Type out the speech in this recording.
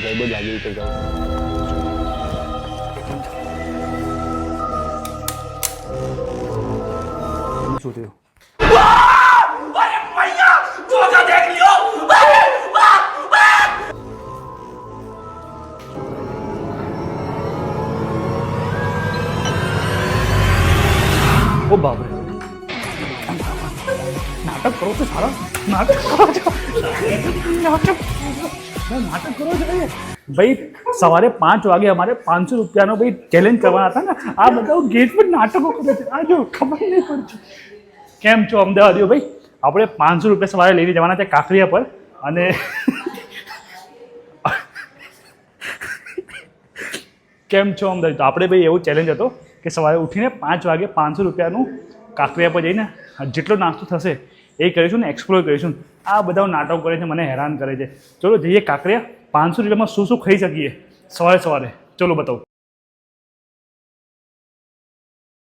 ગરબો લાગી રીતે જાઓ. શું થયું? ઓ બાપ રે, નાટક કરો છો સારા, નાટક કરો છો, નાટક કરો છો ભાઈ. સવારે 5 વાગે અમારે 500 રૂપિયાનો ભાઈ ચેલેન્જ કરવાના હતા ને, આ બધા ગેટ પર નાટકો કરે છે. આ જો ખબર નહીં પડતી. કેમ છો અમદાવાદીઓ ભાઈ? આપણે 500 રૂપિયા સવારે લઈને જવાના છે કાંકરિયા પર. અને કેમ છો અમદાવાદ? તો આપણે ભાઈ એવો ચેલેન્જ હતો કે સવારે ઉઠીને 5 વાગે 500 રૂપિયાનું કાંકરિયા પર જઈને જેટલો નાસ્તો થશે એ કરીશું ને, એક્સપ્લોર કરીશું. આ બધા નાટકો કરે છે, મને હેરાન કરે છે. ચલો જઈએ કાંકરિયા. 500 રૂપિયામાં શું શું ખાઈ શકીએ સવારે સવારે, ચલો બતાવો.